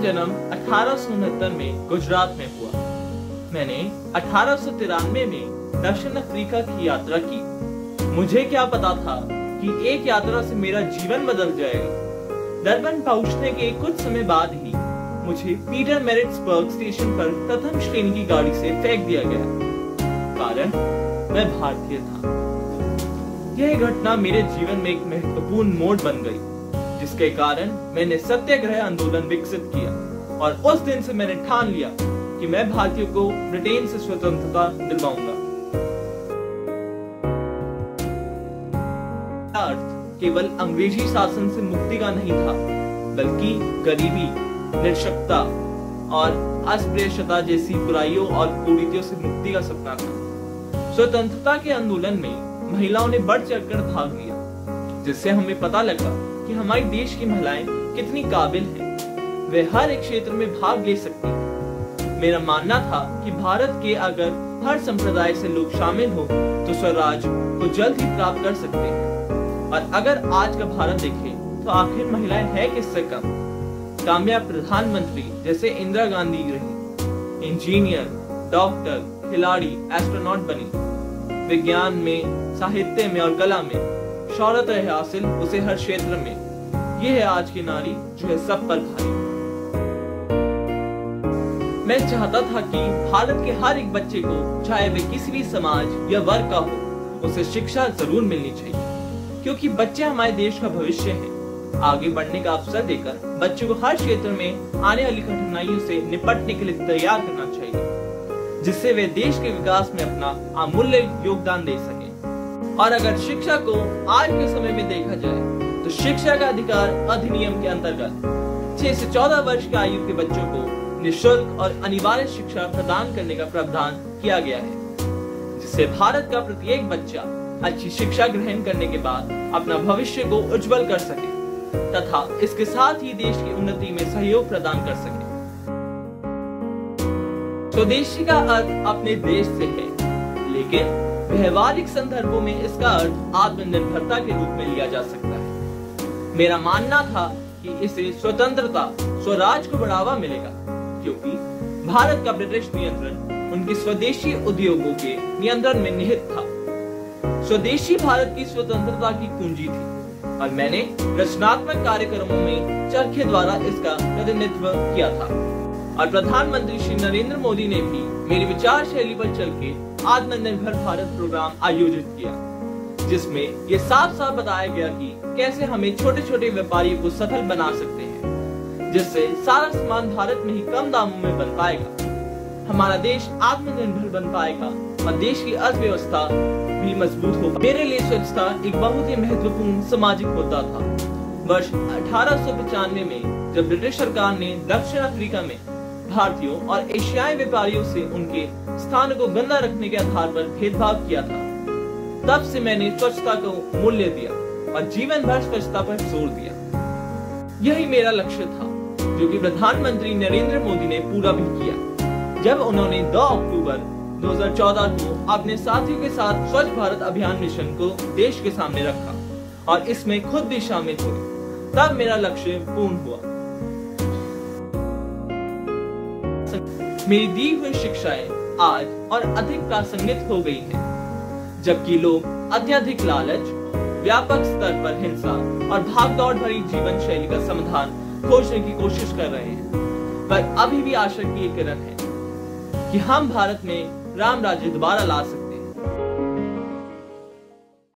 जन्म 1869 में गुजरात में हुआ। मैंने 1893 में दक्षिण अफ्रीका की यात्रा की। मुझे क्या पता था कि एक यात्रा से मेरा जीवन बदल जाएगा। डरबन पहुंचने के कुछ समय बाद ही मुझे पीटरमैरिट्सबर्ग स्टेशन पर प्रथम श्रेणी की गाड़ी से फेंक दिया गया, कारण मैं भारतीय था। यह घटना मेरे जीवन में एक महत्वपूर्ण मोड़ बन गई, जिसके कारण मैंने सत्याग्रह आंदोलन विकसित किया और उस दिन से मैंने ठान लिया कि मैं भारतीयों को ब्रिटेन से स्वतंत्रता दिलवाऊंगा। अर्थ केवल अंग्रेजी शासन से मुक्ति का नहीं था, बल्कि गरीबी, निरक्षरता और अस्पृश्यता जैसी बुराइयों और कुरीतियों से मुक्ति का सपना था। स्वतंत्रता के आंदोलन में महिलाओं ने बढ़ चढ़कर भाग लिया, जिससे हमें पता लगा कि हमारे देश की महिलाएं कितनी काबिल हैं। वे हर एक क्षेत्र में भाग ले सकती हैं। मेरा मानना था कि भारत के अगर हर संप्रदाय से लोग शामिल हो तो स्वराज को जल्द ही प्राप्त कर सकते हैं। और अगर आज का भारत देखें तो आखिर महिलाएं हैं किससे कम। कामयाब प्रधानमंत्री जैसे इंदिरा गांधी रही, इंजीनियर, डॉक्टर, खिलाड़ी, एस्ट्रोनॉट बनी। विज्ञान में, साहित्य में और कला में शौहरत है हासिल उसे हर क्षेत्र में। ये है आज की नारी जो है सब पर भारी। मैं चाहता था कि भारत के हर एक बच्चे को, चाहे वे किसी भी समाज या वर्ग का हो, उसे शिक्षा जरूर मिलनी चाहिए, क्योंकि बच्चे हमारे देश का भविष्य हैं। आगे बढ़ने का अवसर देकर बच्चों को हर क्षेत्र में आने वाली कठिनाइयों से निपटने के लिए तैयार करना चाहिए, जिससे वे देश के विकास में अपना अमूल्य योगदान दे सके। और अगर शिक्षा को आज के समय में देखा जाए तो शिक्षा का अधिकार अधिनियम के अंतर्गत 6 से 14 वर्ष की आयु के बच्चों को निःशुल्क और अनिवार्य शिक्षा प्रदान करने का प्रावधान किया गया है, जिससे भारत का प्रत्येक बच्चा अच्छी शिक्षा ग्रहण करने के बाद अपना भविष्य को उज्जवल कर सके तथा इसके साथ ही देश की उन्नति में सहयोग प्रदान कर सके। स्वदेशी का अर्थ अपने देश से है, लेकिन व्यवहारिक संदर्भों में इसका अर्थ आत्मनिर्भरता के रूप में लिया जा सकता है। मेरा मानना था कि इससे स्वतंत्रता, स्वराज को बढ़ावा मिलेगा, क्योंकि भारत का ब्रिटिश नियंत्रण उनके स्वदेशी उद्योगों के नियंत्रण में निहित था। स्वदेशी भारत की स्वतंत्रता की कुंजी थी और मैंने रचनात्मक कार्यक्रमों में चरखे द्वारा इसका प्रतिनिधित्व किया था। और प्रधानमंत्री श्री नरेंद्र मोदी ने भी मेरी विचार शैली पर चल के आत्मनिर्भर भारत प्रोग्राम आयोजित किया, जिसमें ये साफ साफ बताया गया कि कैसे हमें छोटे छोटे व्यापारियों को सफल बना सकते हैं, जिससे सारा सामान भारत में ही कम दामों में बन पाएगा, हमारा देश आत्मनिर्भर बन पाएगा और देश की अर्थव्यवस्था भी मजबूत होगा। मेरे लिए स्वच्छता एक बहुत ही महत्वपूर्ण सामाजिक मुद्दा था। वर्ष 1895 में जब ब्रिटिश सरकार ने दक्षिण अफ्रीका में भारतीयों और एशियाई व्यापारियों से उनके स्थान को गंदा रखने के आधार पर भेदभाव किया था, तब से मैंने स्वच्छता को मूल्य दिया और जीवन भर स्वच्छता पर जोर दिया। यही मेरा लक्ष्य था, जो कि प्रधानमंत्री नरेंद्र मोदी ने पूरा भी किया, जब उन्होंने 2 अक्टूबर 2014 को अपने साथियों के साथ स्वच्छ भारत अभियान मिशन को देश के सामने रखा और इसमें खुद भी शामिल हुए। तब मेरा लक्ष्य पूर्ण हुआ। मेरी दी हुई शिक्षाएं आज और अधिक प्रासंगिक हो गई हैं, जबकि लोग अत्यधिक लालच, व्यापक स्तर पर हिंसा और भागदौड़ भरी जीवन शैली का समाधान खोजने की कोशिश कर रहे हैं। पर अभी भी आशा की एक किरण है कि हम भारत में राम राज्य दोबारा ला सकते हैं।